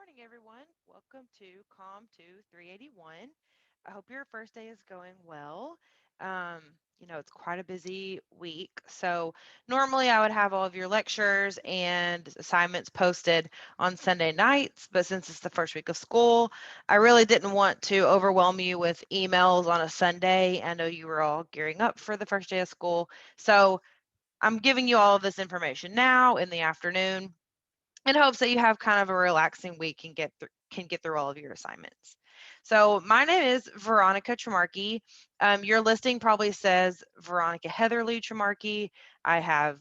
morning, everyone. Welcome to COM 381. I hope your first day is going well. Um, it's quite a busy week. So, normally I would have all of your lectures and assignments posted on Sunday nights, but since it's the first week of school, I really didn't want to overwhelm you with emails on a Sunday. I know you were all gearing up for the first day of school. So, I'm giving you all of this information now in the afternoon in hopes that you have kind of a relaxing week and can get through all of your assignments. So my name is Veronica Trimarchi. Your listing probably says Veronica Heatherly-Trimarchi. I have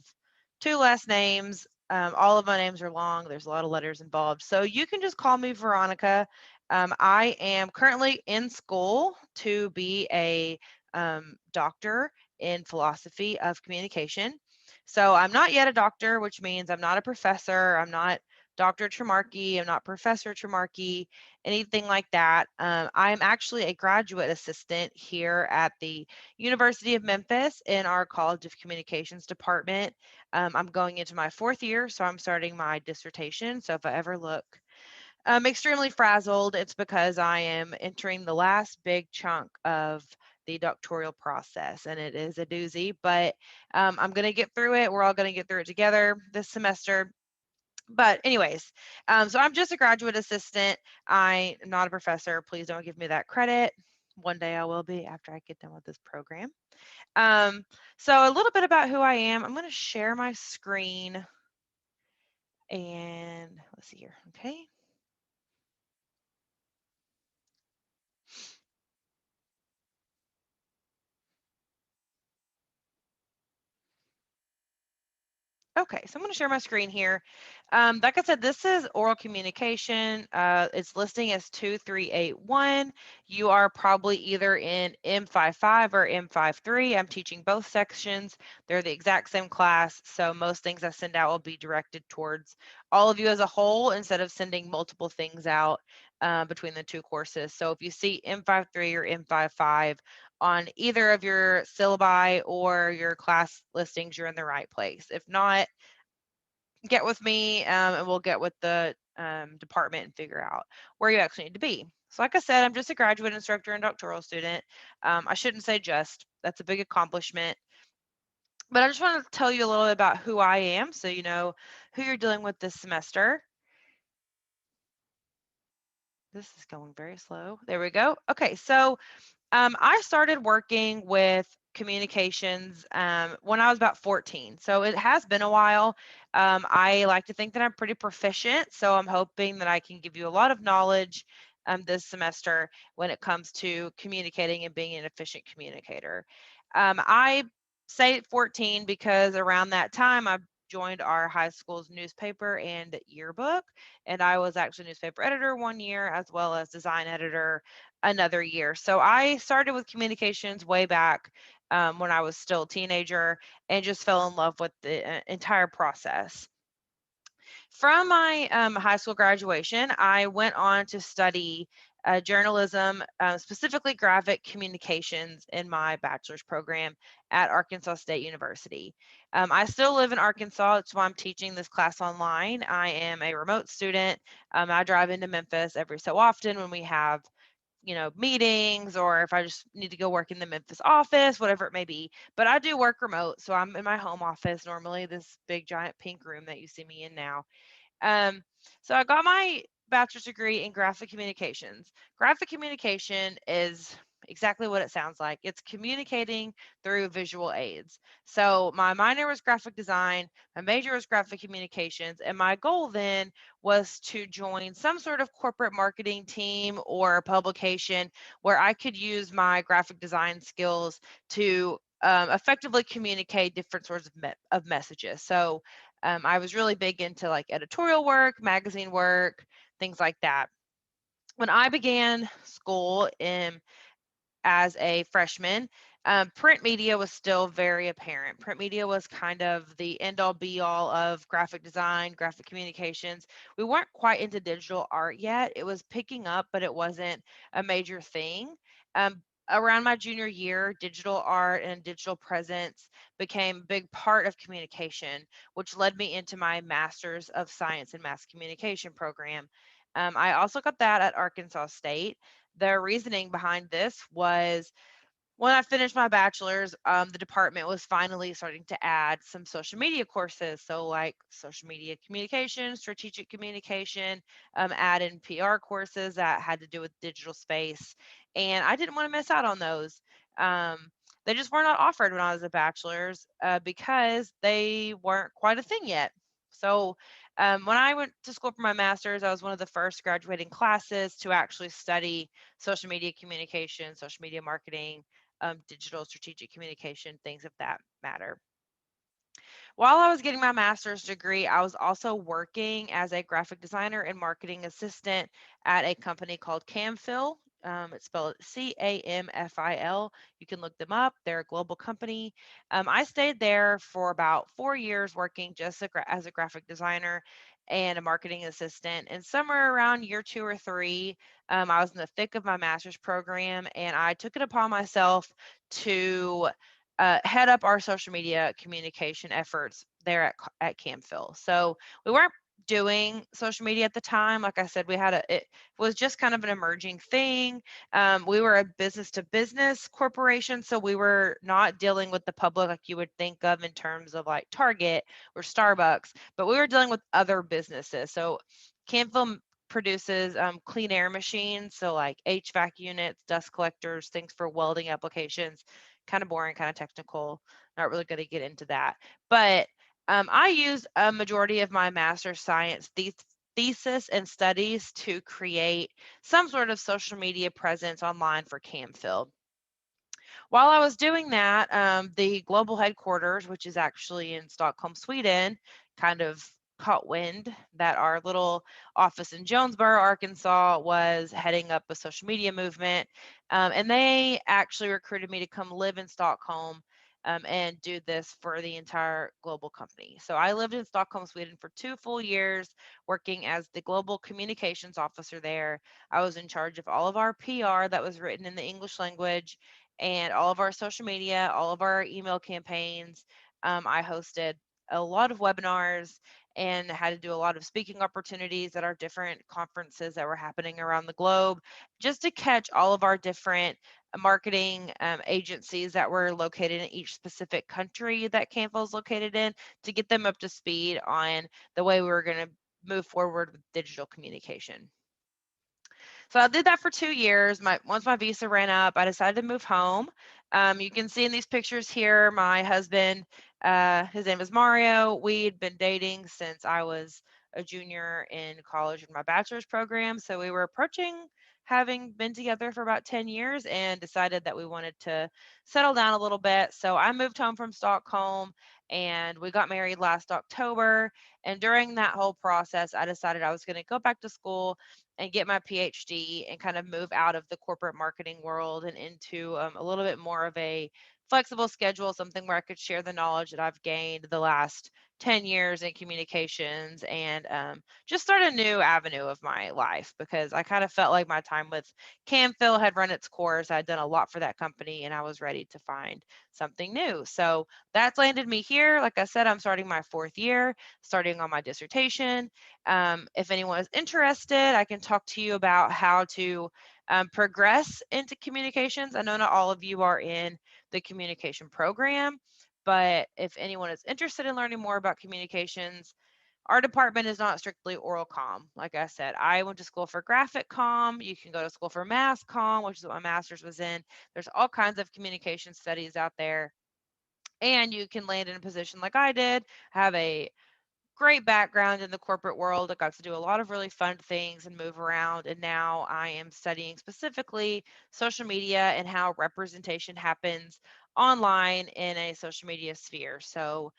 two last names. All of my names are long. There's a lot of letters involved. So you can just call me Veronica. I am currently in school to be a doctor in philosophy of communication. So I'm not yet a doctor, which means I'm not a professor. I'm not Dr. Tremarchi. I'm not Professor Tremarchi, anything like that. I'm actually a graduate assistant here at the University of Memphis in our College of Communications department. I'm going into my fourth year, so I'm starting my dissertation. So if I ever look extremely frazzled, it's because I am entering the last big chunk of the doctoral process, and it is a doozy, but I'm going to get through it. We're all going to get through it together this semester. But anyways, so I'm just a graduate assistant. I am not a professor. Please don't give me that credit. One day I will be after I get done with this program. Um, so a little bit about who I am. I'm going to share my screen and let's see here. Okay. Okay, so I'm going to share my screen here. Like I said, this is oral communication. It's listing as 2381. You are probably either in M55 or M53. I'm teaching both sections. They're the exact same class, so most things I send out will be directed towards all of you as a whole instead of sending multiple things out between the two courses. So if you see M53 or M55, on either of your syllabi or your class listings, you're in the right place. If not, get with me and we'll get with the department and figure out where you actually need to be. So like I said, I'm just a graduate instructor and doctoral student. I shouldn't say just, that's a big accomplishment. But I just want to tell you a little bit about who I am so you know who you're dealing with this semester. This is going very slow. There we go. Okay, so I started working with communications when I was about 14. So it has been a while. I like to think that I'm pretty proficient. So I'm hoping that I can give you a lot of knowledge this semester when it comes to communicating and being an efficient communicator. I say 14 because around that time I joined our high school's newspaper and yearbook, and I was actually newspaper editor one year as well as design editor another year. So I started with communications way back when I was still a teenager and just fell in love with the entire process. From my high school graduation, I went on to study journalism, specifically graphic communications, in my bachelor's program at Arkansas State University. I still live in Arkansas. That's why I'm teaching this class online. I am a remote student. I drive into Memphis every so often when we have meetings, or if I just need to go work in the Memphis office, whatever it may be. But I do work remote. So I'm in my home office, normally this big giant pink room that you see me in now. Um, so I got my bachelor's degree in graphic communications. Graphic communication is exactly what it sounds like. It's communicating through visual aids. So my minor was graphic design, my major was graphic communications, and my goal then was to join some sort of corporate marketing team or publication where I could use my graphic design skills to effectively communicate different sorts of messages. So I was really big into like editorial work, magazine work, things like that. When I began school as a freshman, print media was still very apparent. Print media was kind of the end all be all of graphic design, graphic communications. We weren't quite into digital art yet. It was picking up, but it wasn't a major thing. Around my junior year, digital art and digital presence became a big part of communication, which led me into my master's of science and mass communication program. I also got that at Arkansas State. The reasoning behind this was when I finished my bachelor's, the department was finally starting to add some social media courses. So, like social media communication, strategic communication, add in PR courses that had to do with digital space. And I didn't want to miss out on those. They just were not offered when I was a bachelor's because they weren't quite a thing yet. So, when I went to school for my master's, I was one of the first graduating classes to actually study social media communication, social media marketing, digital strategic communication, things of that matter. While I was getting my master's degree, I was also working as a graphic designer and marketing assistant at a company called Camfil. It's spelled Camfil. You can look them up. They're a global company. I stayed there for about 4 years working just as a graphic designer and a marketing assistant. And somewhere around year 2 or 3, I was in the thick of my master's program and I took it upon myself to head up our social media communication efforts there at Camfil. So we weren't doing social media at the time. Like I said, it was just kind of an emerging thing. We were a business to business corporation, so we were not dealing with the public like you would think of in terms of like Target or Starbucks, but we were dealing with other businesses. So Camfil produces clean air machines, so like HVAC units, dust collectors, things for welding applications. Kind of boring, kind of technical. Not really going to get into that. But I used a majority of my master's science thesis and studies to create some sort of social media presence online for Camfil. While I was doing that, the global headquarters, which is actually in Stockholm, Sweden, kind of caught wind that our little office in Jonesboro, Arkansas, was heading up a social media movement. And they actually recruited me to come live in Stockholm and do this for the entire global company. So I lived in Stockholm, Sweden for 2 full years, working as the global communications officer there. I was in charge of all of our PR that was written in the English language and all of our social media, all of our email campaigns. I hosted a lot of webinars and had to do a lot of speaking opportunities at our different conferences that were happening around the globe just to catch all of our different marketing agencies that were located in each specific country that Canfil is located in to get them up to speed on the way we were going to move forward with digital communication. So I did that for 2 years. Once my visa ran up, I decided to move home. You can see in these pictures here, my husband, his name is Mario. We'd been dating since I was a junior in college in my bachelor's program. So we were approaching having been together for about 10 years and decided that we wanted to settle down a little bit. So I moved home from Stockholm and we got married last October. And during that whole process, I decided I was going to go back to school and get my PhD and kind of move out of the corporate marketing world and into a little bit more of a flexible schedule, something where I could share the knowledge that I've gained the last 10 years in communications and just start a new avenue of my life because I kind of felt like my time with Camfil had run its course. I'd done a lot for that company and I was ready to find something new. So that's landed me here. Like I said, I'm starting my 4th year, starting on my dissertation. If anyone is interested, I can talk to you about how to progress into communications. I know not all of you are in the communication program, but if anyone is interested in learning more about communications, our department is not strictly oral comm. Like I said, I went to school for graphic comm. You can go to school for mass comm, which is what my master's was in. There's all kinds of communication studies out there. And you can land in a position like I did, have a great background in the corporate world. I got to do a lot of really fun things and move around. And now I am studying specifically social media and how representation happens online in a social media sphere. So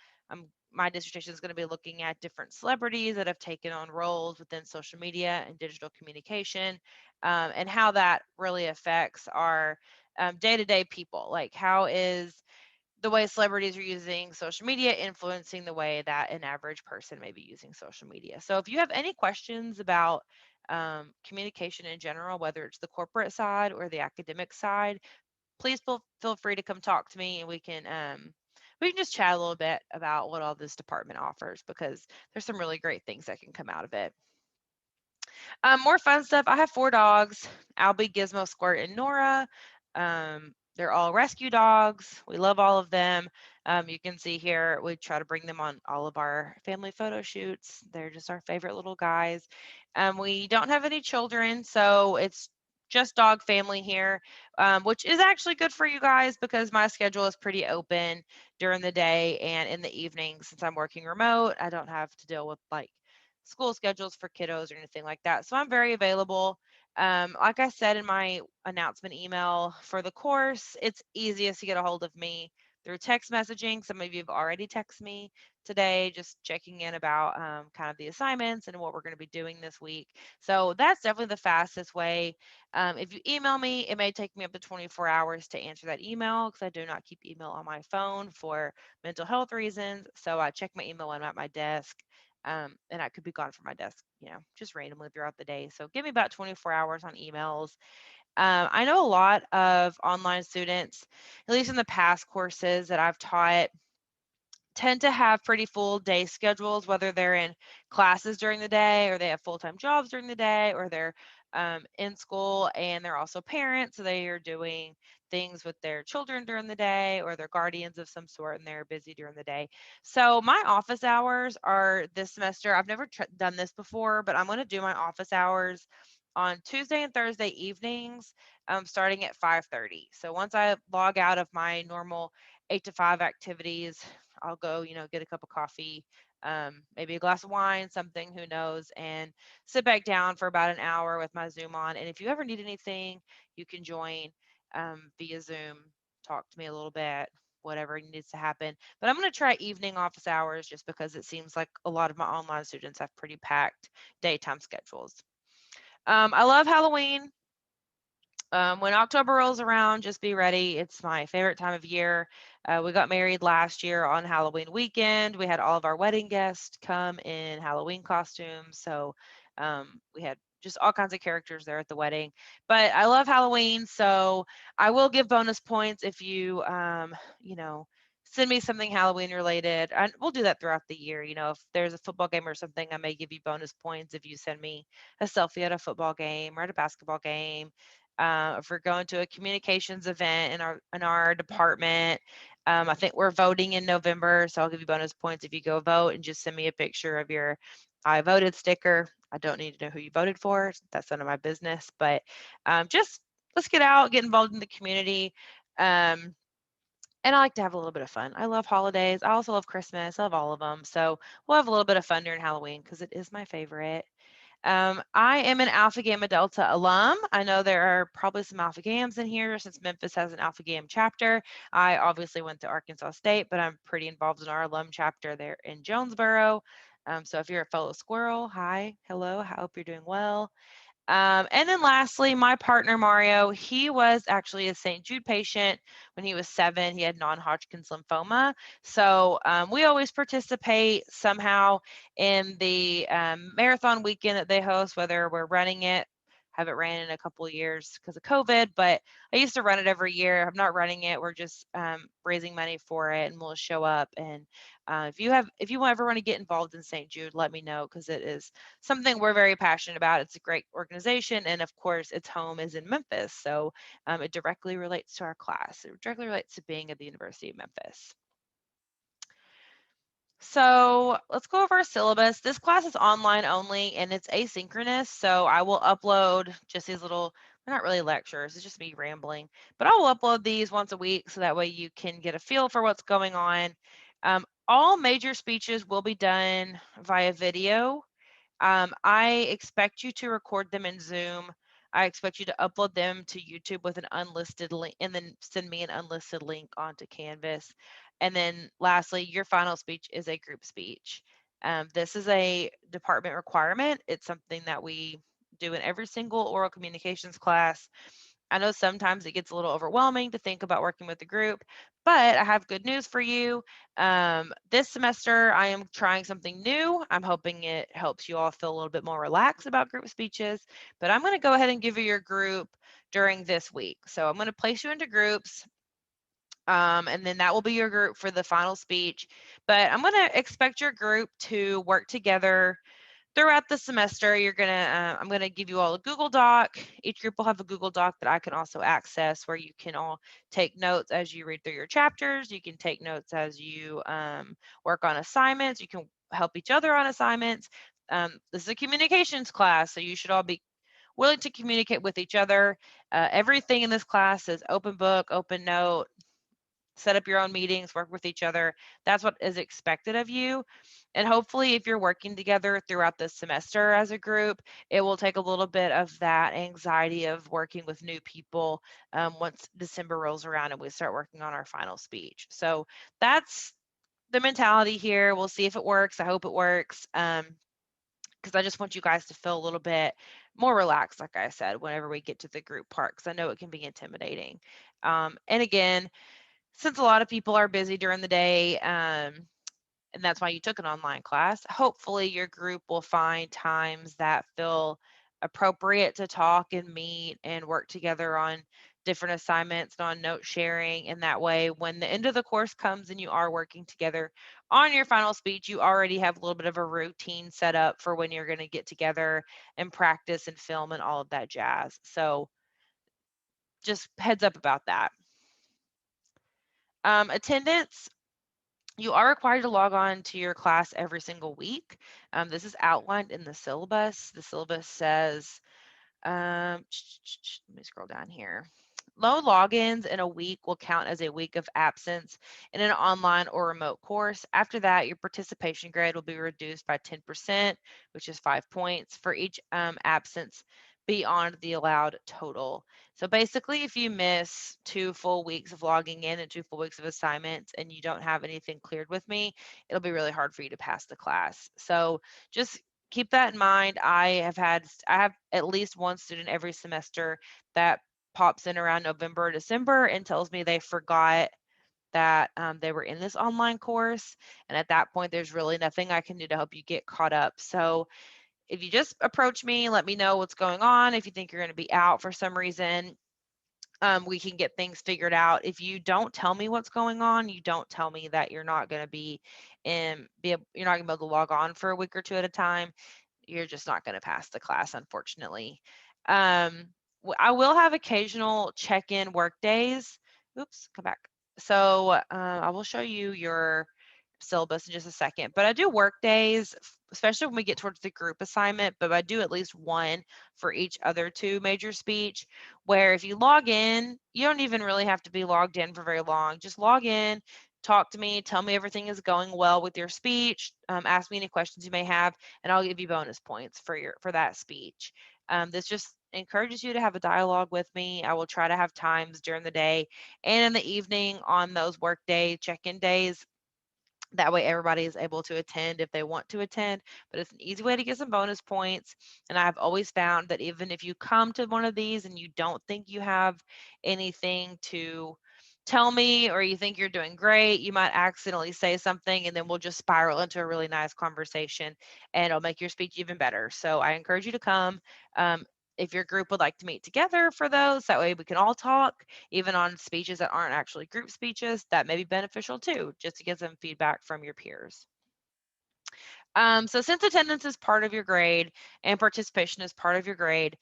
my dissertation is going to be looking at different celebrities that have taken on roles within social media and digital communication and how that really affects our day-to-day people. Like how is the way celebrities are using social media influencing the way that an average person may be using social media. So if you have any questions about communication in general, whether it's the corporate side or the academic side, please feel free to come talk to me and we can just chat a little bit about what all this department offers because there's some really great things that can come out of it. More fun stuff. I have 4 dogs: Albie, Gizmo, Squirt, and Nora. They're all rescue dogs. We love all of them. You can see here, we try to bring them on all of our family photo shoots. They're just our favorite little guys. We don't have any children, so it's just dog family here, which is actually good for you guys because my schedule is pretty open during the day and in the evening. Since I'm working remote, I don't have to deal with like school schedules for kiddos or anything like that. So I'm very available. Like I said in my announcement email for the course, it's easiest to get a hold of me through text messaging. Some of you have already texted me today, just checking in about kind of the assignments and what we're going to be doing this week. So that's definitely the fastest way. If you email me, it may take me up to 24 hours to answer that email because I do not keep email on my phone for mental health reasons. So I check my email when I'm at my desk. And I could be gone from my desk, just randomly throughout the day. So give me about 24 hours on emails. I know a lot of online students, at least in the past courses that I've taught, tend to have pretty full day schedules, whether they're in classes during the day or they have full-time jobs during the day or they're in school and they're also parents. So they are doing things with their children during the day or they're guardians of some sort and they're busy during the day. So my office hours are this semester. I've never done this before, but I'm going to do my office hours on Tuesday and Thursday evenings, starting at 5:30. So once I log out of my normal 8 to 5 activities, I'll go, get a cup of coffee, maybe a glass of wine, something, who knows, and sit back down for about an hour with my Zoom on. And if you ever need anything, you can join via Zoom, talk to me a little bit, whatever needs to happen. But I'm going to try evening office hours just because it seems like a lot of my online students have pretty packed daytime schedules. I love Halloween. When October rolls around, just be ready. It's my favorite time of year. We got married last year on Halloween weekend. We had all of our wedding guests come in Halloween costumes. So we had just all kinds of characters there at the wedding. But I love Halloween. So I will give bonus points if you, send me something Halloween related. And we'll do that throughout the year. If there's a football game or something, I may give you bonus points if you send me a selfie at a football game or at a basketball game. If we're going to a communications event in our department, I think we're voting in November, so I'll give you bonus points if you go vote and just send me a picture of your "I voted" sticker. I don't need to know who you voted for. That's none of my business. But just let's get out, get involved in the community. Um, and I like to have a little bit of fun. I love holidays. I also love Christmas. I love all of them. So we'll have a little bit of fun during Halloween because it is my favorite. I am an Alpha Gamma Delta alum. I know there are probably some Alpha Gams in here since Memphis has an Alpha Gam chapter. I obviously went to Arkansas State, but I'm pretty involved in our alum chapter there in Jonesboro. So if you're a fellow squirrel, hi, hello, I hope you're doing well. And then lastly, my partner Mario, he was actually a St. Jude patient when he was 7. He had non-Hodgkin's lymphoma. So we always participate somehow in the marathon weekend that they host, whether we're running it. Haven't ran in a couple of years because of COVID, but I used to run it every year. I'm not running it. We're just raising money for it, and we'll show up. And if you ever want to get involved in St. Jude, let me know because it is something we're very passionate about. It's a great organization, and of course, its home is in Memphis, so it directly relates to our class. It directly relates to being at the University of Memphis. So let's go over our syllabus. This class is online only and it's asynchronous. So I will upload just these little, they're not really lectures, it's just me rambling, but I will upload these once a week so that way you can get a feel for what's going on. All major speeches will be done via video. I expect you to record them in Zoom. I expect you to upload them to YouTube with an unlisted link and then send me an unlisted link onto Canvas. And then lastly, your final speech is a group speech. This is a department requirement. It's something that we do in every single oral communications class. I know sometimes it gets a little overwhelming to think about working with a group, but I have good news for you. This semester, I am trying something new. I'm hoping it helps you all feel a little bit more relaxed about group speeches, but I'm going to go ahead and give you your group during this week. So I'm going to place you into groups. And then that will be your group for the final speech. But I'm going to expect your group to work together throughout the semester, I'm gonna give you all a Google Doc. Each group will have a Google Doc that I can also access, where you can all take notes as you read through your chapters. You can take notes as you work on assignments. You can help each other on assignments. This is a communications class, so you should all be willing to communicate with each other. Everything in this class is open book, open note. Set up your own meetings, work with each other. That's what is expected of you. And hopefully, if you're working together throughout the semester as a group, it will take a little bit of that anxiety of working with new people once December rolls around and we start working on our final speech. So that's the mentality here. We'll see if it works. I hope it works. Because I just want you guys to feel a little bit more relaxed, like I said, whenever we get to the group part, because I know it can be intimidating. And again, since a lot of people are busy during the day, and that's why you took an online class, hopefully your group will find times that feel appropriate to talk and meet and work together on different assignments and on note sharing. And that way, when the end of the course comes and you are working together on your final speech, you already have a little bit of a routine set up for when you're going to get together and practice and film and all of that jazz. So just heads up about that. Attendance, you are required to log on to your class every single week. This is outlined in the syllabus. The syllabus says, let me scroll down here. Low logins in a week will count as a week of absence in an online or remote course. After that, your participation grade will be reduced by 10%, which is 5 points for each absence beyond the allowed total. So basically, if you miss 2 full weeks of logging in and 2 full weeks of assignments and you don't have anything cleared with me, it'll be really hard for you to pass the class. So just keep that in mind. I have at least one student every semester that pops in around November or December and tells me they forgot that they were in this online course. And at that point, there's really nothing I can do to help you get caught up. So if you just approach me, let me know what's going on. If you think you're going to be out for some reason, we can get things figured out. If you don't tell me what's going on, you don't tell me that you're not going to you're not going to be able to log on for a week or two at a time, you're just not going to pass the class, unfortunately. I will have occasional check-in work days. Oops, come back. So I will show you your syllabus in just a second, but I do work days, especially when we get towards the group assignment, but I do at least one for each other two major speech, where if you log in, you don't even really have to be logged in for very long. Just log in, talk to me, tell me everything is going well with your speech, ask me any questions you may have, and I'll give you bonus points for that speech. This just encourages you to have a dialogue with me. I will try to have times during the day and in the evening on those work day check-in days. That way everybody is able to attend if they want to attend, but it's an easy way to get some bonus points. And I've always found that even if you come to one of these and you don't think you have anything to tell me, or you think you're doing great, you might accidentally say something and then we'll just spiral into a really nice conversation and it'll make your speech even better. So I encourage you to come. If your group would like to meet together for those, that way we can all talk, even on speeches that aren't actually group speeches, that may be beneficial too, just to get some feedback from your peers. So since attendance is part of your grade and participation is part of your grade,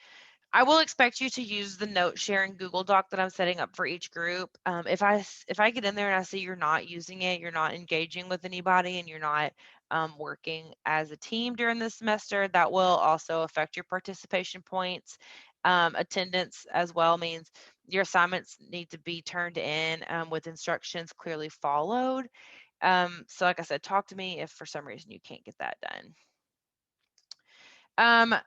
I will expect you to use the note sharing Google Doc that I'm setting up for each group. If I get in there and I see you're not using it, you're not engaging with anybody, and you're not working as a team during the semester, that will also affect your participation points. Attendance as well means your assignments need to be turned in with instructions clearly followed. So like I said, talk to me if for some reason you can't get that done. Um,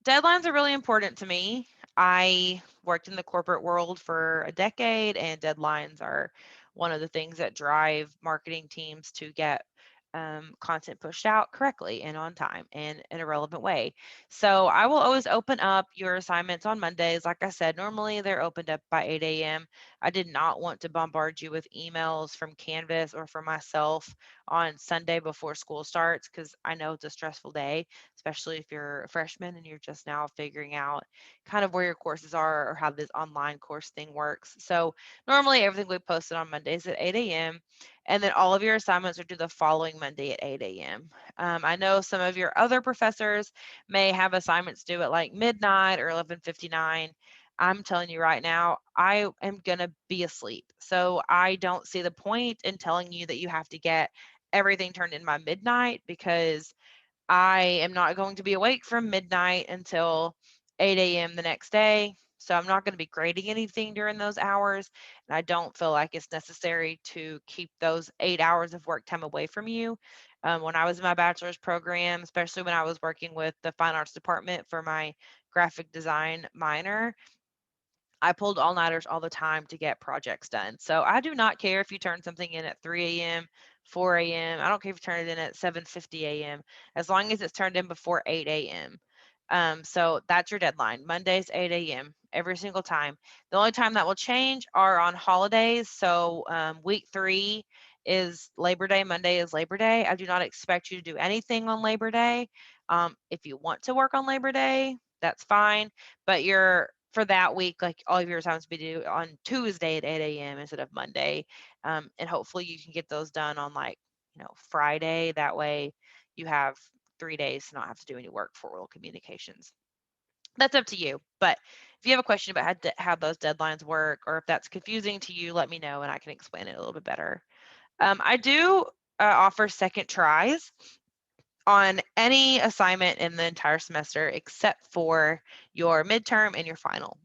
Deadlines are really important to me. I worked in the corporate world for a decade, and deadlines are one of the things that drive marketing teams to get content pushed out correctly and on time and in a relevant way. So I will always open up your assignments on Mondays. Like I said, normally they're opened up by 8 a.m. I did not want to bombard you with emails from Canvas or from myself on Sunday before school starts, because I know it's a stressful day, especially if you're a freshman and you're just now figuring out kind of where your courses are or how this online course thing works. So normally everything we posted on Mondays at 8 a.m. and then all of your assignments are due the following Monday at 8 a.m. I know some of your other professors may have assignments due at like midnight or 11:59. I'm telling you right now, I am going to be asleep. So I don't see the point in telling you that you have to get everything turned in by midnight, because I am not going to be awake from midnight until 8 a.m. the next day. So I'm not going to be grading anything during those hours. And I don't feel like it's necessary to keep those 8 hours of work time away from you. When I was in my bachelor's program, especially when I was working with the fine arts department for my graphic design minor, I pulled all-nighters all the time to get projects done. So I do not care if you turn something in at 3 a.m., 4 a.m. I don't care if you turn it in at 7:50 a.m. as long as it's turned in before 8 a.m. So that's your deadline. Mondays, 8 a.m. every single time. The only time that will change are on holidays. So week 3 is Labor Day. Monday is Labor Day. I do not expect you to do anything on Labor Day. If you want to work on Labor Day, that's fine. But you're for that week, like all of your assignments be due on Tuesday at 8 a.m. instead of Monday. And hopefully you can get those done on like, Friday. That way you have 3 days to not have to do any work for oral communications. That's up to you. But if you have a question about how those deadlines work, or if that's confusing to you, let me know and I can explain it a little bit better. I do offer second tries on any assignment in the entire semester except for your midterm and your final.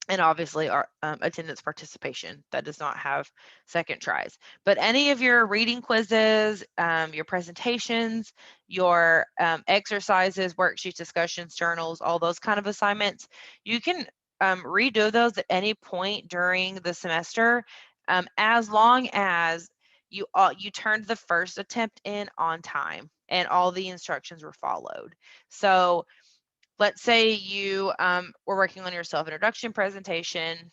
And obviously our attendance participation that does not have second tries. But any of your reading quizzes, your presentations, your exercises, worksheets, discussions, journals, all those kind of assignments, you can redo those at any point during the semester, as long as you turned the first attempt in on time and all the instructions were followed. So let's say you were working on your self-introduction presentation,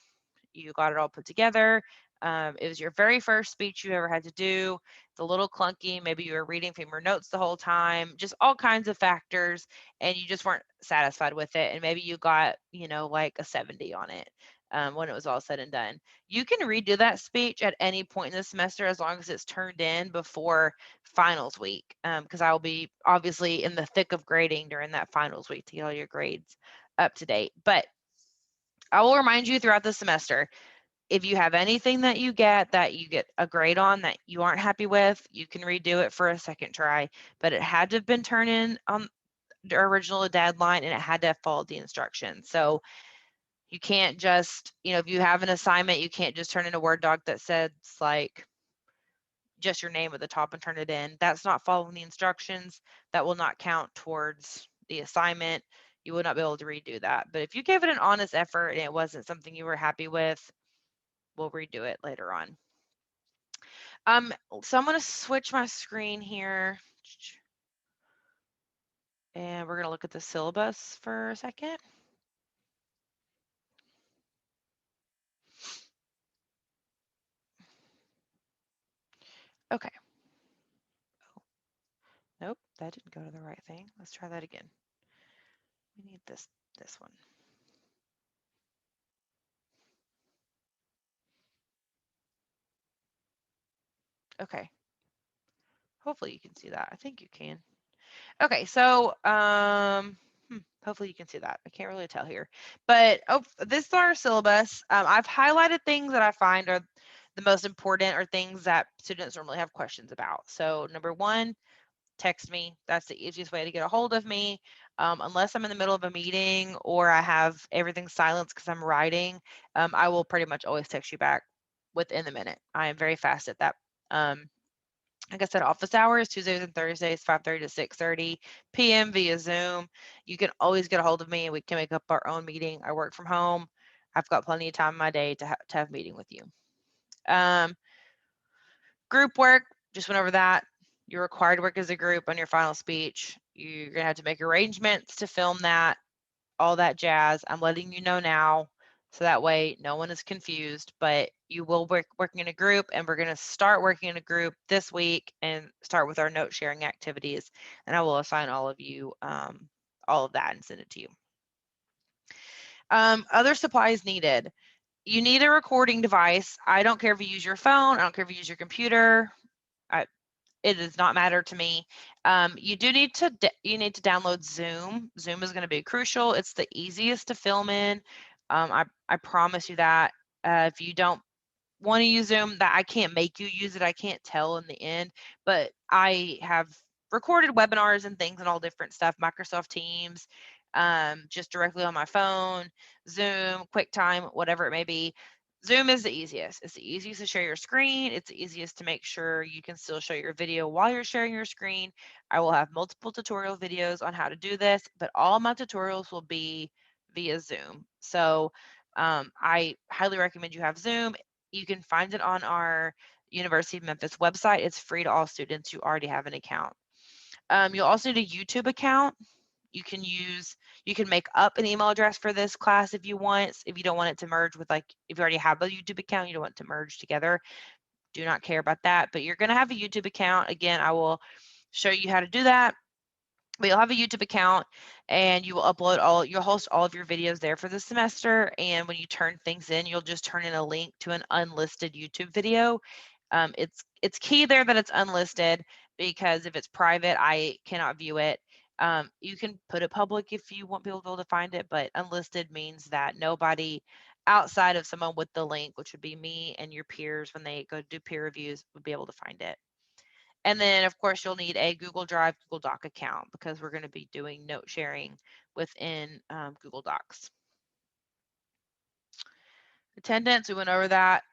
you got it all put together. It was your very first speech you ever had to do. It's a little clunky. Maybe you were reading from your notes the whole time, just all kinds of factors, and you just weren't satisfied with it. And maybe you got, like a 70 on it when it was all said and done. You can redo that speech at any point in the semester as long as it's turned in before finals week, because I will be obviously in the thick of grading during that finals week to get all your grades up to date. But I will remind you throughout the semester, if you have anything that you get a grade on that you aren't happy with, you can redo it for a second try, but it had to have been turned in on the original deadline and it had to have followed the instructions. So you can't just, if you have an assignment, you can't just turn in a Word doc that says like just your name at the top and turn it in. That's not following the instructions. That will not count towards the assignment. You will not be able to redo that. But if you gave it an honest effort and it wasn't something you were happy with, we'll redo it later on. So I'm going to switch my screen here and we're going to look at the syllabus for a second. Okay. Nope, that didn't go to the right thing. Let's try that again. We need this one. Okay. Hopefully you can see that. I think you can. Okay, so hopefully you can see that. I can't really tell here, but this is our syllabus. I've highlighted things that I find are the most important or things that students normally have questions about. So number 1, text me. That's the easiest way to get a hold of me. Unless I'm in the middle of a meeting or I have everything silenced because I'm writing, I will pretty much always text you back within the minute. I am very fast at that. Like I said, office hours, Tuesdays and Thursdays, 5:30 to 6:30 p.m. via Zoom. You can always get a hold of me and we can make up our own meeting. I work from home. I've got plenty of time in my day to have a meeting with you. Group work, just went over that. You're required to work as a group on your final speech. You're going to have to make arrangements to film that, all that jazz. I'm letting you know now. So that way no one is confused, but you will working in a group, and we're going to start working in a group this week and start with our note sharing activities. And I will assign all of you all of that and send it to you. Other supplies needed. You need a recording device. I don't care if you use your phone. I don't care if you use your computer. It does not matter to me. You do need to download Zoom. Zoom is going to be crucial. It's the easiest to film in. I promise you that. If you don't want to use Zoom, that I can't make you use it. I can't tell in the end, but I have recorded webinars and things and all different stuff, Microsoft Teams, just directly on my phone, Zoom, QuickTime, whatever it may be. Zoom is the easiest. It's the easiest to share your screen. It's the easiest to make sure you can still show your video while you're sharing your screen. I will have multiple tutorial videos on how to do this, but all my tutorials will be via Zoom. So I highly recommend you have Zoom. You can find it on our University of Memphis website. It's free to all students who already have an account. You'll also need a YouTube account. You can make up an email address for this class if you want. If you don't want it to merge with, like, if you already have a YouTube account, you don't want it to merge together. Do not care about that, but you're going to have a YouTube account. Again, I will show you how to do that. But you'll have a YouTube account, and you will you'll host all of your videos there for the semester. And when you turn things in, you'll just turn in a link to an unlisted YouTube video. It's key there that it's unlisted, because if it's private, I cannot view it. You can put it public if you want people to be able to find it, but unlisted means that nobody outside of someone with the link, which would be me and your peers when they go do peer reviews, would be able to find it. And then, of course, you'll need a Google Drive, Google Doc account, because we're going to be doing note sharing within Google Docs. Attendance, we went over that.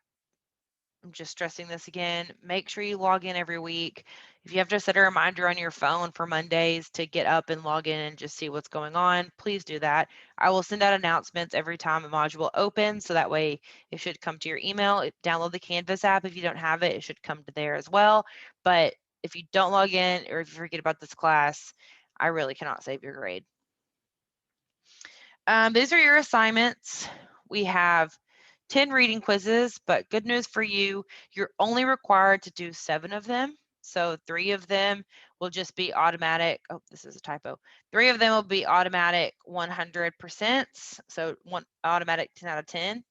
I'm just stressing this again. Make sure you log in every week. If you have to set a reminder on your phone for Mondays to get up and log in and just see what's going on, please do that. I will send out announcements every time a module opens, so that way it should come to your email. Download the Canvas app. If you don't have it, it should come to there as well. But if you don't log in, or if you forget about this class, I really cannot save your grade. These are your assignments. We have 10 reading quizzes, but good news for you, you're only required to do 7 of them. So 3 of them will just be automatic. Oh, this is a typo. 3 of them will be automatic 100%. So one automatic 10 out of 10.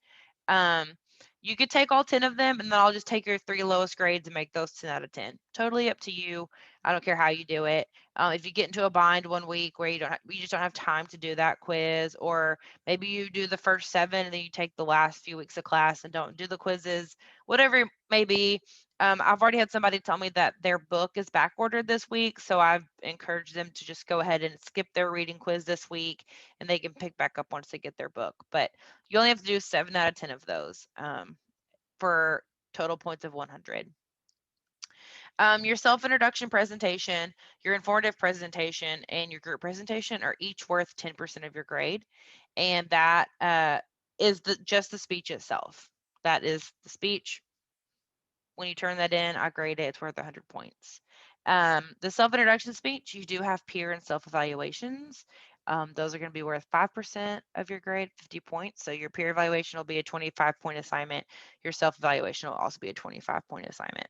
You could take all 10 of them, and then I'll just take your 3 lowest grades and make those 10 out of 10. Totally up to you. I don't care how you do it. If you get into a bind one week where you just don't have time to do that quiz, or maybe you do the first 7 and then you take the last few weeks of class and don't do the quizzes, whatever it may be. I've already had somebody tell me that their book is back ordered this week, so I've encouraged them to just go ahead and skip their reading quiz this week, and they can pick back up once they get their book. But you only have to do 7 out of 10 of those for total points of 100. Your self-introduction presentation, your informative presentation, and your group presentation are each worth 10% of your grade. And that is just the speech itself. That is the speech. When you turn that in, I grade it. It's worth 100 points. The self-introduction speech, you do have peer and self-evaluations. Those are going to be worth 5% of your grade, 50 points. So your peer evaluation will be a 25-point assignment. Your self-evaluation will also be a 25-point assignment.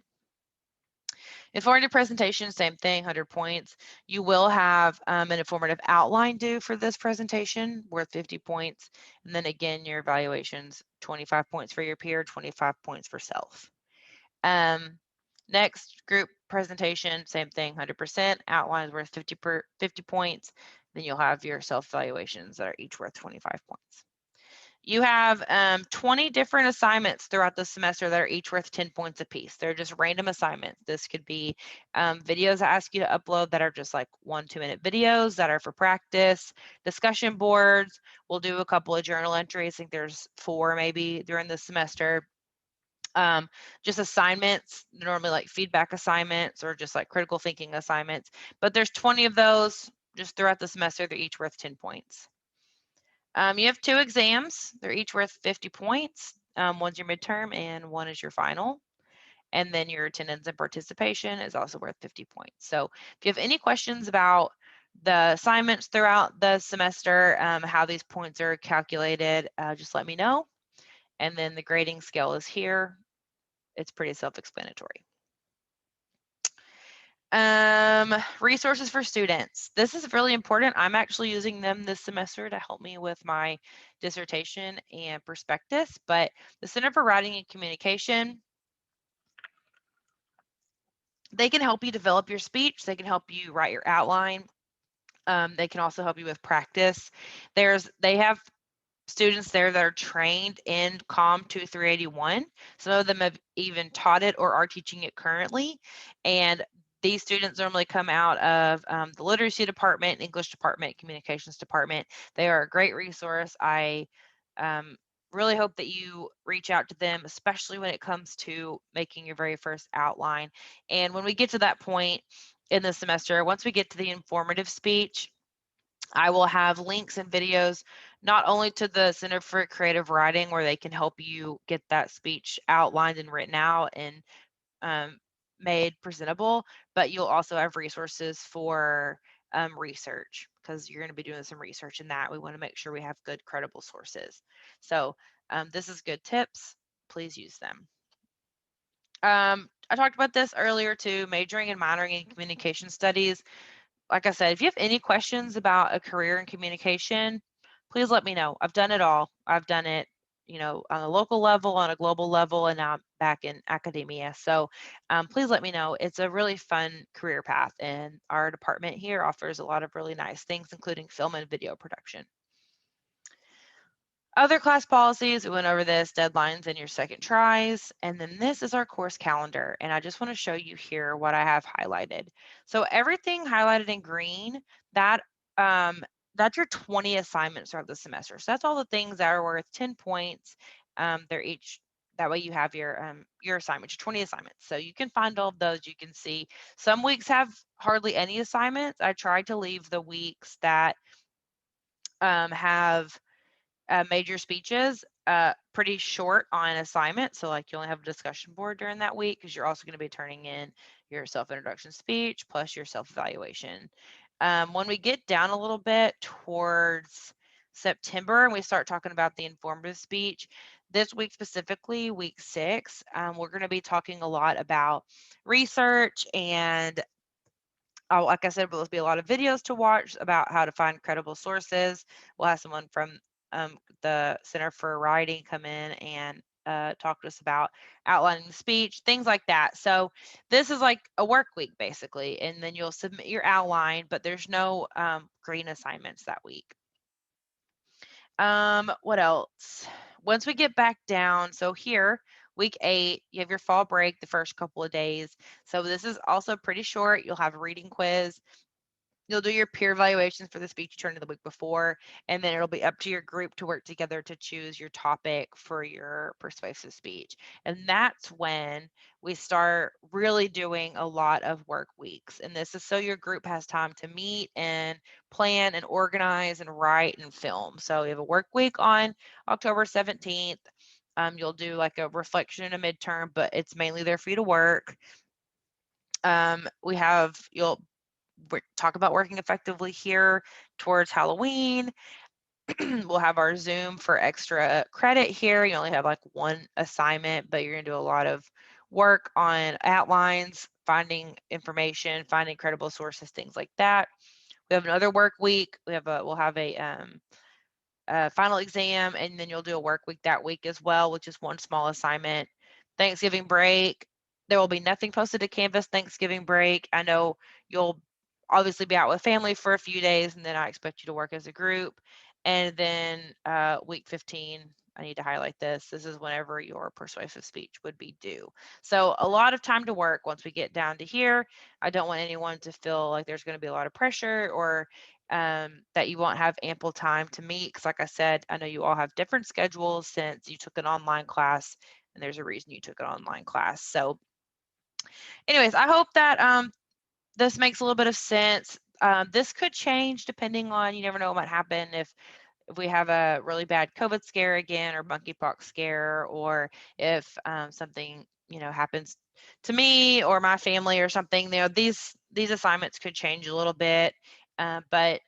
Informative presentation, same thing, 100 points. You will have an informative outline due for this presentation, worth 50 points. And then again, your evaluations, 25 points for your peer, 25 points for self. Next group presentation, same thing, 100%. Outline is worth 50 points. Then you'll have your self-evaluations that are each worth 25 points. You have 20 different assignments throughout the semester that are each worth 10 points apiece. They're just random assignments. This could be videos I ask you to upload that are just like 1-2 minute videos that are for practice, discussion boards. We'll do a couple of journal entries. I think there's 4 maybe during the semester. Just assignments, normally like feedback assignments or just like critical thinking assignments. But there's 20 of those just throughout the semester. They're each worth 10 points. You have 2 exams. They're each worth 50 points. One's your midterm and one is your final. And then your attendance and participation is also worth 50 points. So if you have any questions about the assignments throughout the semester, how these points are calculated, just let me know. And then the grading scale is here. It's pretty self-explanatory. Resources for students. This is really important. I'm actually using them this semester to help me with my dissertation and prospectus, but the Center for Writing and Communication, they can help you develop your speech. They can help you write your outline. They can also help you with practice. They have students there that are trained in COM 2381. Some of them have even taught it or are teaching it currently. And these students normally come out of the literacy department, English department, communications department. They are a great resource. I really hope that you reach out to them, especially when it comes to making your very first outline. And when we get to that point in the semester, once we get to the informative speech, I will have links and videos not only to the Center for Creative Writing, where they can help you get that speech outlined and written out and made presentable, but you'll also have resources for research, because you're going to be doing some research in that. We want to make sure we have good, credible sources. So this is good tips. Please use them. I talked about this earlier too, majoring and minoring in communication studies. Like I said, if you have any questions about a career in communication, please let me know. I've done it all. I've done it, on a local level, on a global level, and now I'm back in academia. So please let me know. It's a really fun career path, and our department here offers a lot of really nice things, including film and video production. Other class policies, we went over this, deadlines and your second tries. And then this is our course calendar. And I just want to show you here what I have highlighted. So everything highlighted in green, that's your 20 assignments throughout the semester. So that's all the things that are worth 10 points. They're each, that way you have your assignments, your 20 assignments. So you can find all of those. You can see some weeks have hardly any assignments. I tried to leave the weeks that have major speeches pretty short on assignment. So like you only have a discussion board during that week, because you're also going to be turning in your self-introduction speech plus your self-evaluation. When we get down a little bit towards September and we start talking about the informative speech, this week specifically, week 6, we're going to be talking a lot about research and like I said, there'll be a lot of videos to watch about how to find credible sources. We'll have someone from the Center for Writing come in and talk to us about outlining the speech, things like that. So this is like a work week basically, and then you'll submit your outline, but there's no green assignments that week. What else? Once we get back down, so here, week 8, you have your fall break the first couple of days. So this is also pretty short. You'll have a reading quiz. You'll do your peer evaluations for the speech you turned in the week before, and then it'll be up to your group to work together to choose your topic for your persuasive speech. And that's when we start really doing a lot of work weeks. And this is so your group has time to meet and plan and organize and write and film. So you have a work week on October 17th. You'll do like a reflection and a midterm, but it's mainly there for you to work. You'll talk about working effectively here towards Halloween. We'll have our Zoom for extra credit here. You only have like one assignment, but you're going to do a lot of work on outlines, finding information, finding credible sources, things like that. We have another work week. We'll have a final exam, and then you'll do a work week that week as well, which is one small assignment. Thanksgiving break, there will be nothing posted to Canvas Thanksgiving break. I know you'll obviously be out with family for a few days, and then I expect you to work as a group. And then week 15, I need to highlight this. This is whenever your persuasive speech would be due. So a lot of time to work once we get down to here. I don't want anyone to feel like there's going to be a lot of pressure or that you won't have ample time to meet. Because like I said, I know you all have different schedules since you took an online class, and there's a reason you took an online class. So anyways, I hope that this makes a little bit of sense. This could change depending on, you never know what might happen if we have a really bad COVID scare again, or monkeypox scare, or if something happens to me or my family or something. These assignments could change a little bit, but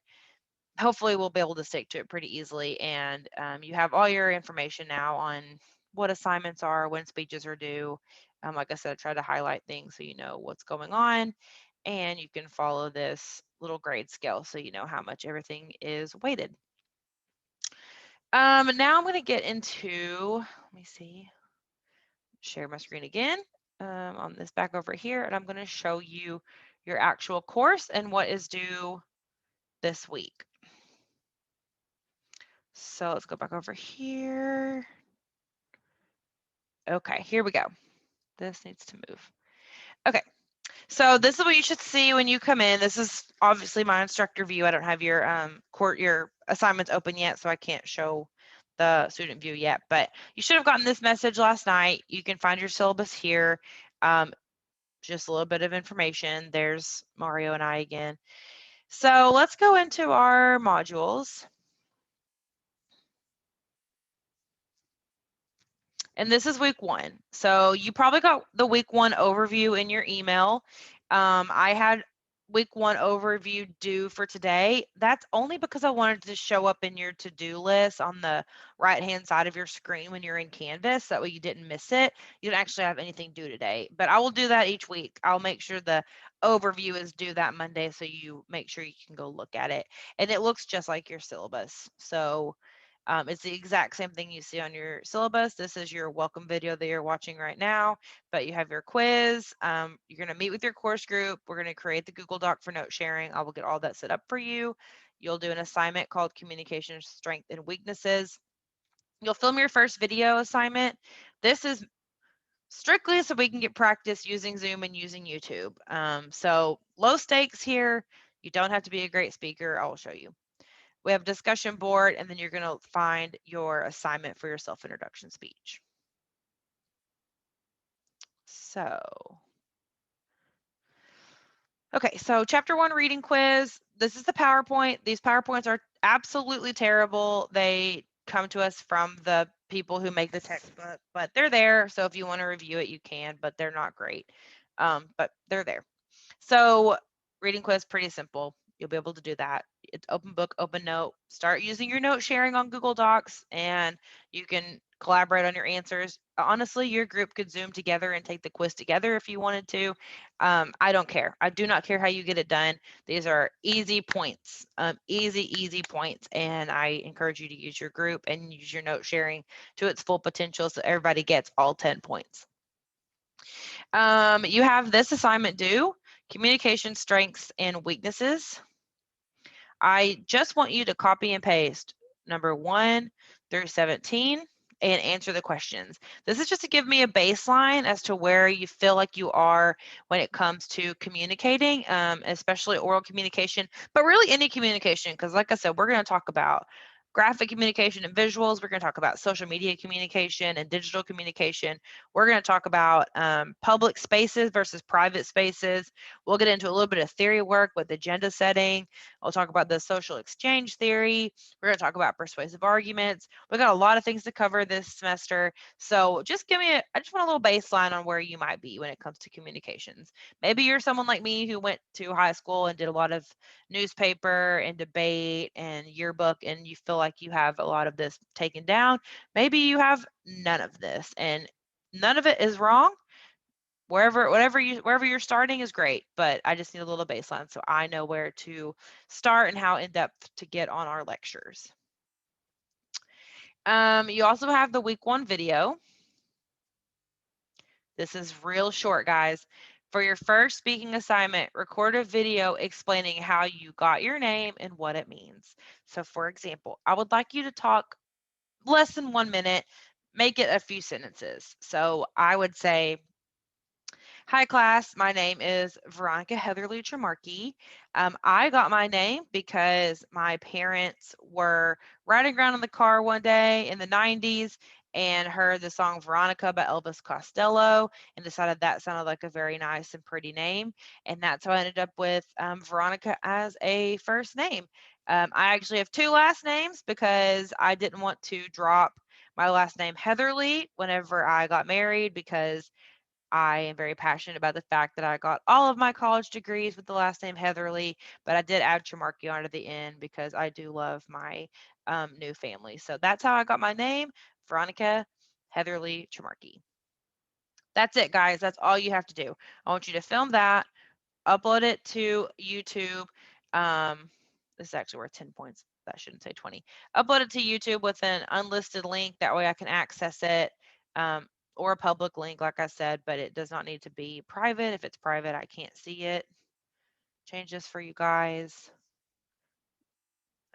hopefully we'll be able to stick to it pretty easily. And you have all your information now on what assignments are, when speeches are due. Like I said, I try to highlight things so you know what's going on, and you can follow this little grade scale so you know how much everything is weighted. Now I'm going to get into, let me see, share my screen again on this back over here, and I'm going to show you your actual course and what is due this week. So let's go back over here. Okay, here we go. This needs to move. Okay, so this is what you should see when you come in. This is obviously my instructor view. I don't have your assignments open yet, so I can't show the student view yet, but you should have gotten this message last night. You can find your syllabus here. Just a little bit of information. There's Mario and I again. So let's go into our modules. And this is week 1. So you probably got the week 1 overview in your email. I had week 1 overview due for today. That's only because I wanted to show up in your to-do list on the right-hand side of your screen when you're in Canvas. That way you didn't miss it. You don't actually have anything due today, but I will do that each week. I'll make sure the overview is due that Monday so you make sure you can go look at it. And it looks just like your syllabus. So it's the exact same thing you see on your syllabus. This is your welcome video that you're watching right now, but you have your quiz. You're going to meet with your course group. We're going to create the Google Doc for note sharing. I will get all that set up for you. You'll do an assignment called Communication Strength and Weaknesses. You'll film your first video assignment. This is strictly so we can get practice using Zoom and using YouTube. So low stakes here. You don't have to be a great speaker. I will show you. We have a discussion board, and then you're going to find your assignment for your self-introduction speech. So, okay, so chapter 1 reading quiz. This is the PowerPoint. These PowerPoints are absolutely terrible. They come to us from the people who make the textbook, but they're there. So if you want to review it, you can, but they're not great. But they're there. So reading quiz, pretty simple. You'll be able to do that. It's open book, open note. Start using your note sharing on Google Docs, and you can collaborate on your answers. Honestly, your group could Zoom together and take the quiz together if you wanted to. I don't care. I do not care how you get it done. These are easy points, easy points, and I encourage you to use your group and use your note sharing to its full potential so everybody gets all 10 points. You have this assignment due, communication strengths and weaknesses. I just want you to copy and paste number 1 through 17 and answer the questions. This is just to give me a baseline as to where you feel like you are when it comes to communicating, especially oral communication, but really any communication, because like I said, we're going to talk about graphic communication and visuals. We're going to talk about social media communication and digital communication. We're going to talk about public spaces versus private spaces. We'll get into a little bit of theory work with agenda setting. I'll talk about the social exchange theory. We're going to talk about persuasive arguments. We've got a lot of things to cover this semester. So just I just want a little baseline on where you might be when it comes to communications. Maybe you're someone like me who went to high school and did a lot of newspaper and debate and yearbook, and you feel like you have a lot of this taken down. Maybe you have none of this, and none of it is wrong. Wherever you're starting is great, but I just need a little baseline so I know where to start and how in depth to get on our lectures. You also have the week 1 video. This is real short, guys. For your first speaking assignment, record a video explaining how you got your name and what it means. So for example, I would like you to talk less than 1 minute, make it a few sentences. So I would say, hi class, my name is Veronica Heatherly-Trimarchi. I got my name because my parents were riding around in the car one day in the 90s and heard the song Veronica by Elvis Costello and decided that sounded like a very nice and pretty name. And that's how I ended up with Veronica as a first name. I actually have 2 last names because I didn't want to drop my last name Heatherly whenever I got married, because I am very passionate about the fact that I got all of my college degrees with the last name Heatherly, but I did add Trimarchi on at the end because I do love my new family. So that's how I got my name, Veronica Heatherly-Trimarchi. That's it, guys. That's all you have to do. I want you to film that, upload it to YouTube. Um, this is actually worth 10 points. That shouldn't say 20. Upload it to YouTube with an unlisted link. That way I can access it, or a public link, like I said, but it does not need to be private. If it's private, I can't see it. Change this for you guys.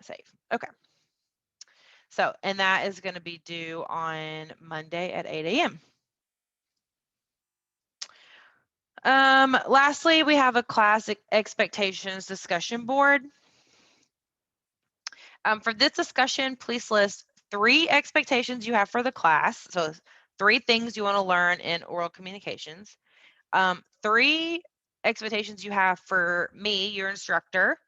Save. Okay. So, and that is going to be due on Monday at 8 a.m. Lastly, we have a class expectations discussion board. For this discussion, please list 3 expectations you have for the class. So 3 things you want to learn in oral communications. 3 expectations you have for me, your instructor,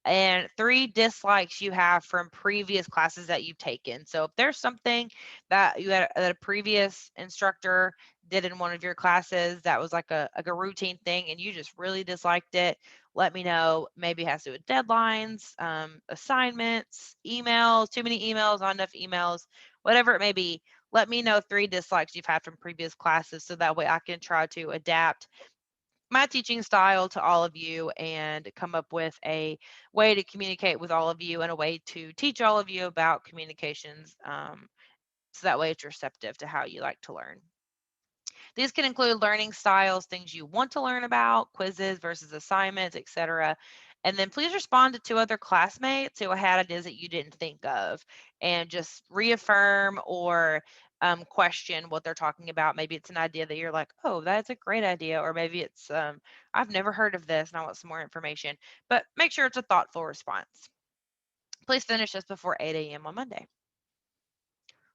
and 3 dislikes you have from previous classes that you've taken. So if there's something that you had that a previous instructor did in one of your classes that was like a routine thing and you just really disliked it, let me know. Maybe it has to do with deadlines, assignments, emails, too many emails, not enough emails, whatever it may be. Let me know 3 dislikes you've had from previous classes so that way I can try to adapt my teaching style to all of you and come up with a way to communicate with all of you and a way to teach all of you about communications, so that way it's receptive to how you like to learn. These can include learning styles, things you want to learn about, quizzes versus assignments, etc. And then please respond to 2 other classmates who had ideas that you didn't think of and just reaffirm or question what they're talking about. Maybe it's an idea that you're like, oh, that's a great idea. Or maybe it's, I've never heard of this and I want some more information. But make sure it's a thoughtful response. Please finish this before 8 a.m. on Monday.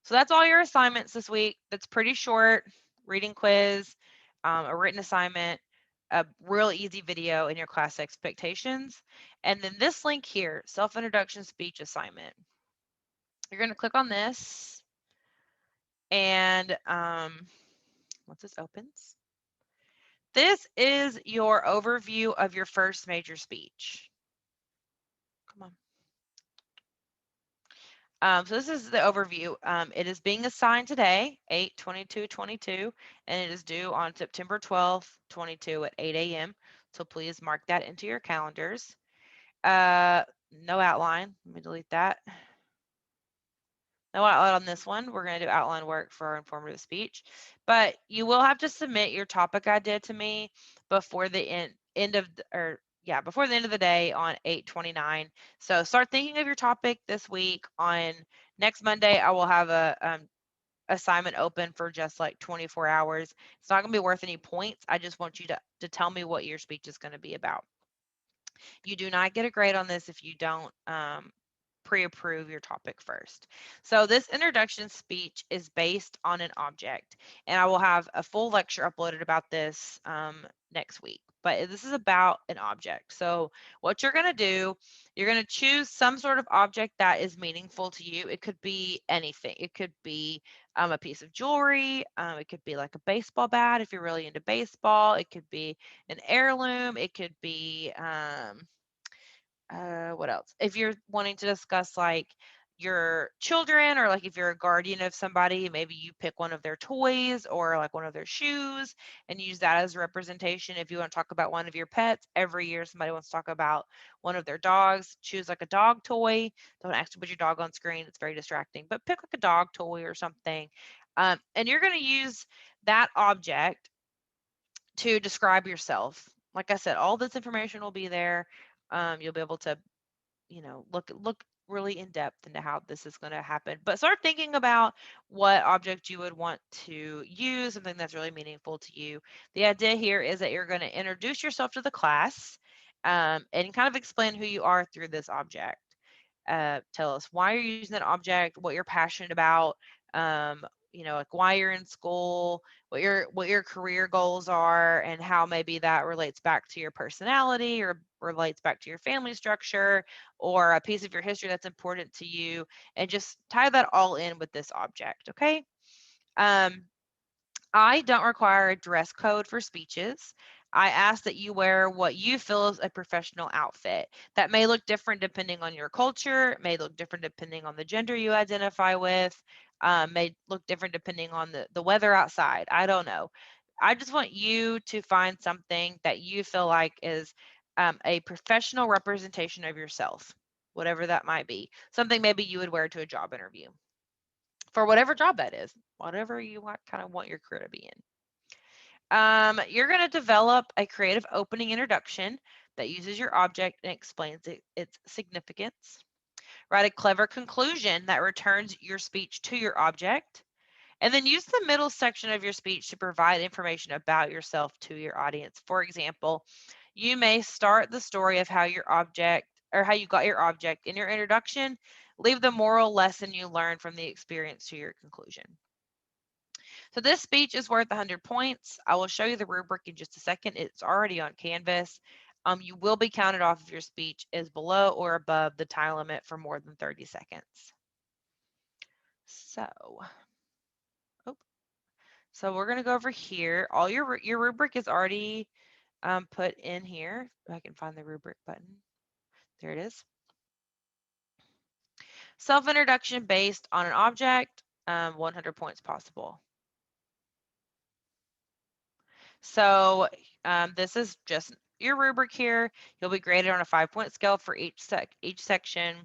So that's all your assignments this week. That's pretty short. Reading quiz, a written assignment, a real easy video in your class expectations. And then this link here, self-introduction speech assignment. You're going to click on this and once this opens, this is your overview of your first major speech. Come on. So this is the overview. It is being assigned today, 8/22/22, and it is due on September 12th, 22 at 8 a.m. So please mark that into your calendars. No outline. Let me delete that. No outline on this one. We're going to do outline work for our informative speech. But you will have to submit your topic idea to me before the end of before the end of the day on 8/29. So start thinking of your topic this week. On next Monday, I will have a assignment open for just like 24 hours. It's not going to be worth any points. I just want you to tell me what your speech is going to be about. You do not get a grade on this if you don't pre-approve your topic first. So this introduction speech is based on an object, and I will have a full lecture uploaded about this next week. But this is about an object. So what you're going to do, you're going to choose some sort of object that is meaningful to you. It could be anything. It could be a piece of jewelry. It could be like a baseball bat if you're really into baseball. It could be an heirloom. It could be what else? If you're wanting to discuss like your children or like if you're a guardian of somebody, maybe you pick one of their toys or like one of their shoes and use that as a representation. If you want to talk about one of your pets, every year somebody wants to talk about one of their dogs, choose like a dog toy. Don't actually put your dog on screen, it's very distracting, but pick like a dog toy or something. And you're going to use that object to describe yourself. Like I said, all this information will be there. You'll be able to look really in depth into how this is going to happen. But start thinking about what object you would want to use, something that's really meaningful to you. The idea here is that you're going to introduce yourself to the class, and kind of explain who you are through this object. Tell us why you're using that object, what you're passionate about, um, like why you're in school, what your career goals are, and how maybe that relates back to your personality or relates back to your family structure or a piece of your history that's important to you, and just tie that all in with this object. Okay. Um, I don't require a dress code for speeches. I ask that you wear what you feel is a professional outfit. That may look different depending on your culture, it may look different depending on the gender you identify with, may look different depending on the weather outside. I don't know. I just want you to find something that you feel like is a professional representation of yourself, whatever that might be. Something maybe you would wear to a job interview for whatever job that is, whatever you want, kind of want your career to be in. You're going to develop a creative opening introduction that uses your object and explains its significance. Write a clever conclusion that returns your speech to your object. And then use the middle section of your speech to provide information about yourself to your audience. For example, you may start the story of how your object or how you got your object in your introduction. Leave the moral lesson you learned from the experience to your conclusion. So this speech is worth 100 points. I will show you the rubric in just a second. It's already on Canvas. You will be counted off if your speech is below or above the time limit for more than 30 seconds. So, oh, so we're going to go over here. All your rubric is already put in here. If I can find the rubric button. There it is. Self-introduction based on an object, 100 points possible. So this is just your rubric here. You'll be graded on a 5-point scale for each section.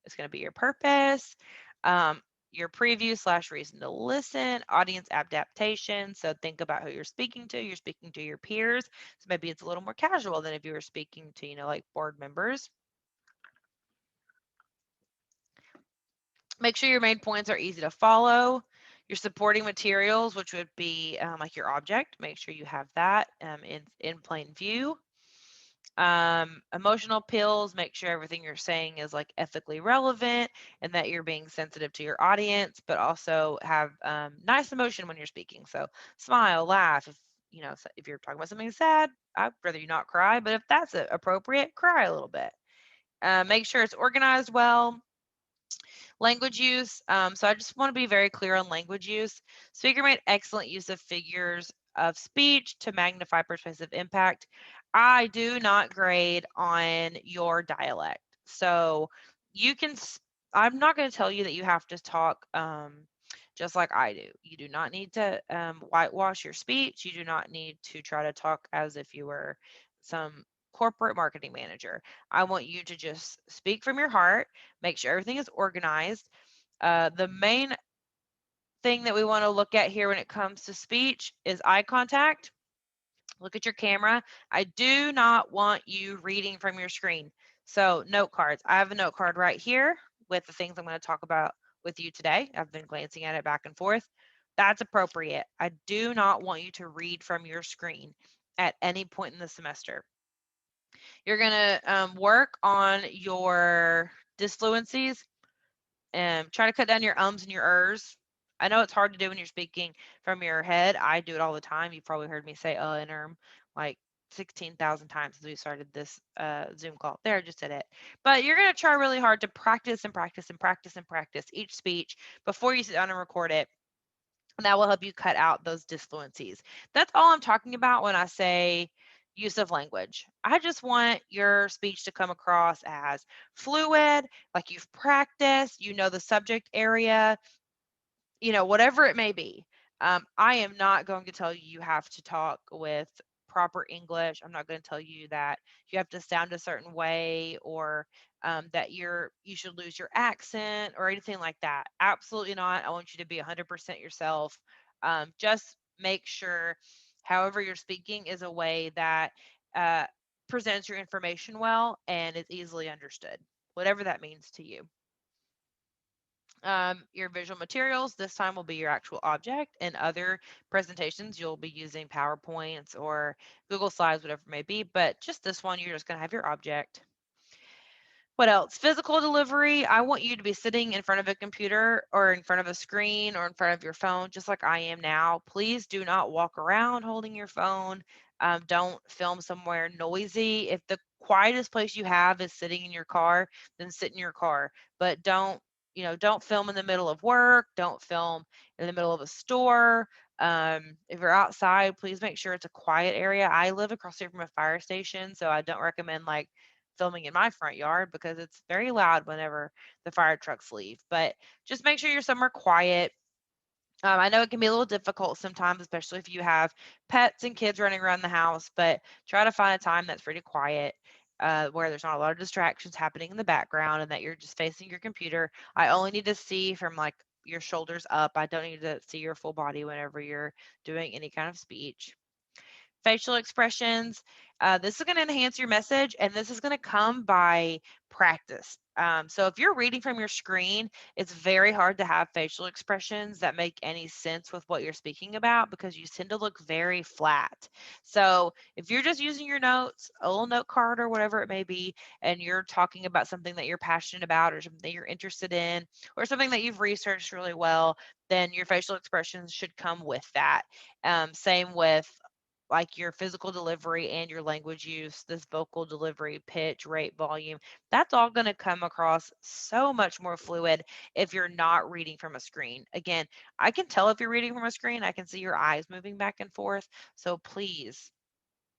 It's going to be your purpose, your preview / reason to listen, audience adaptation. So think about who you're speaking to. You're speaking to your peers. So maybe it's a little more casual than if you were speaking to, like board members. Make sure your main points are easy to follow. Your supporting materials, which would be like your object, make sure you have that in plain view. Emotional appeals, make sure everything you're saying is like ethically relevant and that you're being sensitive to your audience, but also have nice emotion when you're speaking. So smile, laugh. If you're talking about something sad, I'd rather you not cry, but if that's appropriate, cry a little bit. Make sure it's organized well. Language use. So I just want to be very clear on language use. Speaker made excellent use of figures of speech to magnify persuasive impact. I do not grade on your dialect. So you can, I'm not going to tell you that you have to talk just like I do. You do not need to whitewash your speech. You do not need to try to talk as if you were some corporate marketing manager. I want you to just speak from your heart, make sure everything is organized. The main thing that we want to look at here when it comes to speech is eye contact. Look at your camera. I do not want you reading from your screen. So note cards. I have a note card right here with the things I'm going to talk about with you today. I've been glancing at it back and forth. That's appropriate. I do not want you to read from your screen at any point in the semester. You're going to work on your disfluencies and try to cut down your ums and your ers. I know it's hard to do when you're speaking from your head. I do it all the time. You've probably heard me say and like 16,000 times since we started this Zoom call. There, I just did it. But you're going to try really hard to practice and practice and practice and practice each speech before you sit down and record it. And that will help you cut out those disfluencies. That's all I'm talking about when I say use of language. I just want your speech to come across as fluid, like you've practiced, you know the subject area, whatever it may be. I am not going to tell you you have to talk with proper English. I'm not going to tell you that you have to sound a certain way or that you should lose your accent or anything like that. Absolutely not. I want you to be 100% yourself. Just make sure, however you're speaking, is a way that uh, presents your information well and is easily understood, whatever that means to you. Your visual materials this time will be your actual object. In other presentations, you'll be using PowerPoints or Google Slides, whatever it may be, but just this one, you're just going to have your object. What else? Physical delivery. I want you to be sitting in front of a computer or in front of a screen or in front of your phone, just like I am now. Please do not walk around holding your phone. Don't film somewhere noisy. If the quietest place you have is sitting in your car, then sit in your car. But don't, don't film in the middle of work. Don't film in the middle of a store. If you're outside, please make sure it's a quiet area. I live across the street from a fire station, so I don't recommend like filming in my front yard because it's very loud whenever the fire trucks leave. But just make sure you're somewhere quiet. I know it can be a little difficult sometimes, especially if you have pets and kids running around the house, but try to find a time that's pretty quiet, where there's not a lot of distractions happening in the background and that you're just facing your computer. I only need to see from like your shoulders up. I don't need to see your full body whenever you're doing any kind of speech. Facial expressions. This is going to enhance your message, and this is going to come by practice. So if you're reading from your screen, it's very hard to have facial expressions that make any sense with what you're speaking about because you tend to look very flat. So if you're just using your notes, a little note card or whatever it may be, and you're talking about something that you're passionate about or something that you're interested in or something that you've researched really well, then your facial expressions should come with that. Same with like your physical delivery and your language use, this vocal delivery, pitch, rate, volume, that's all going to come across so much more fluid if you're not reading from a screen. Again, I can tell if you're reading from a screen, I can see your eyes moving back and forth. So please,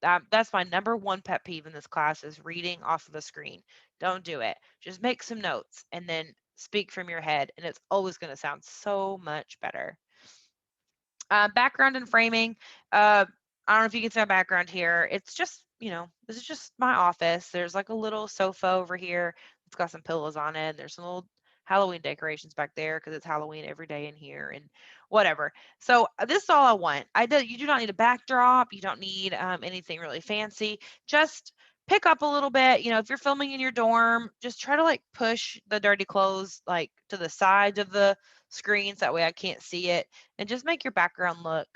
that's my number one pet peeve in this class is reading off of a screen. Don't do it. Just make some notes and then speak from your head, and it's always going to sound so much better. Background and framing. I don't know if you can see my background here. It's just, this is just my office. There's like a little sofa over here. It's got some pillows on it. There's some little Halloween decorations back there because it's Halloween every day in here and whatever. So this is all I want. You do not need a backdrop. You don't need anything really fancy. Just pick up a little bit. If you're filming in your dorm, just try to like push the dirty clothes like to the sides of the screens. That way I can't see it and just make your background look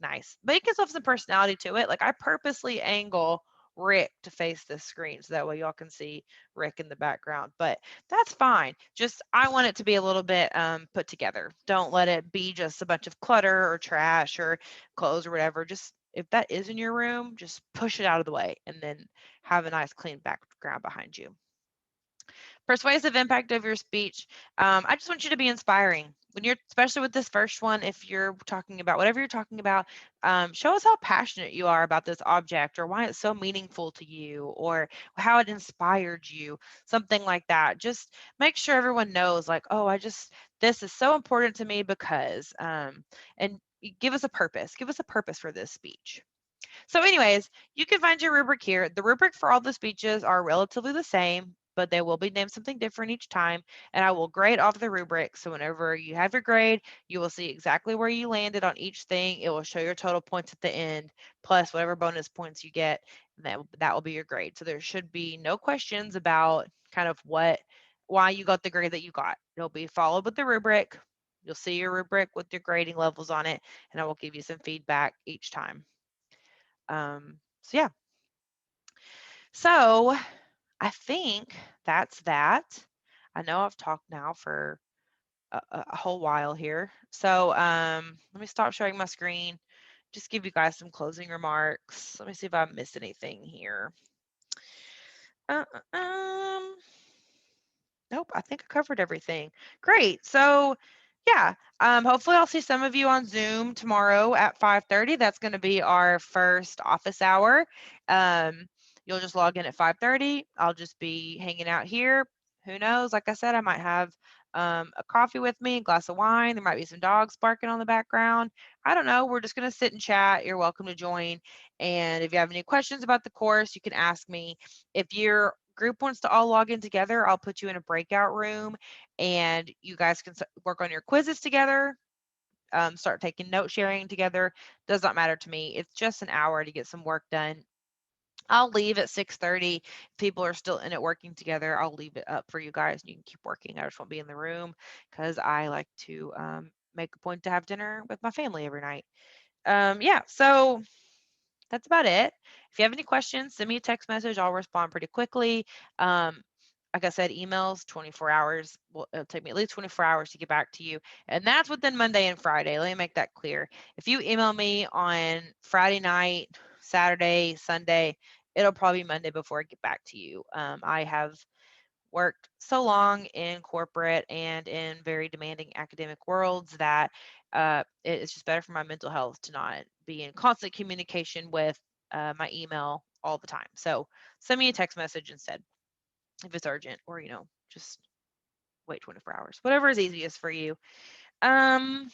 nice. Make yourself some personality to it. Like I purposely angle Rick to face this screen so that way y'all can see Rick in the background. But that's fine. Just I want it to be a little bit put together. Don't let it be just a bunch of clutter or trash or clothes or whatever. Just if that is in your room, just push it out of the way and then have a nice clean background behind you. Persuasive impact of your speech. I just want you to be inspiring. When you're, especially with this first one, if you're talking about whatever you're talking about, show us how passionate you are about this object or why it's so meaningful to you or how it inspired you, something like that. Just make sure everyone knows, like, oh, this is so important to me because, and give us a purpose. Give us a purpose for this speech. So, anyways, you can find your rubric here. The rubric for all the speeches are relatively the same, but they will be named something different each time. And I will grade off the rubric. So, whenever you have your grade, you will see exactly where you landed on each thing. It will show your total points at the end, plus whatever bonus points you get. That will be your grade. So, there should be no questions about kind of why you got the grade that you got. It'll be followed with the rubric. You'll see your rubric with your grading levels on it, and I will give you some feedback each time. So yeah. So I think that's that. I know I've talked now for a whole while here. So let me stop sharing my screen. Just give you guys some closing remarks. Let me see if I missed anything here. Uh, uh, um, Nope, I think I covered everything. Great. So, yeah, hopefully I'll see some of you on Zoom tomorrow at 5:30. That's going to be our first office hour. Um, you'll just log in at 5:30. I'll just be hanging out here. Who knows? Like I said, I might have a coffee with me, a glass of wine. There might be some dogs barking on the background. I don't know. We're just going to sit and chat. You're welcome to join. And if you have any questions about the course, you can ask me. If your group wants to all log in together, I'll put you in a breakout room and you guys can work on your quizzes together, start taking note sharing together. Does not matter to me. It's just an hour to get some work done. I'll leave at 6:30. If people are still in it working together, I'll leave it up for you guys and you can keep working. I just won't be in the room because I like to make a point to have dinner with my family every night. Yeah, so that's about it. If you have any questions, send me a text message. I'll respond pretty quickly. Um, like I said, emails 24 hours. Well, it'll take me at least 24 hours to get back to you. And that's within Monday and Friday. Let me make that clear. If you email me on Friday night, Saturday, Sunday, it'll probably be Monday before I get back to you. I have worked so long in corporate and in very demanding academic worlds that it's just better for my mental health to not be in constant communication with my email all the time. So send me a text message instead if it's urgent, or just wait 24 hours, whatever is easiest for you. Um,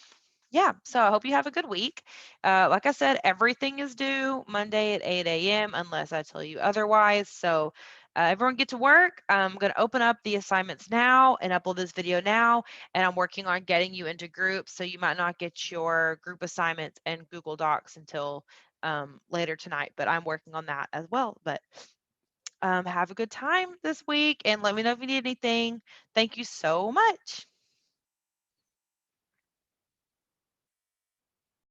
yeah, so I hope you have a good week. Like I said, everything is due Monday at 8 a.m. unless I tell you otherwise. So everyone get to work. I'm going to open up the assignments now and upload this video now. And I'm working on getting you into groups. So you might not get your group assignments and Google Docs until later tonight, but I'm working on that as well. But have a good time this week and let me know if you need anything. Thank you so much.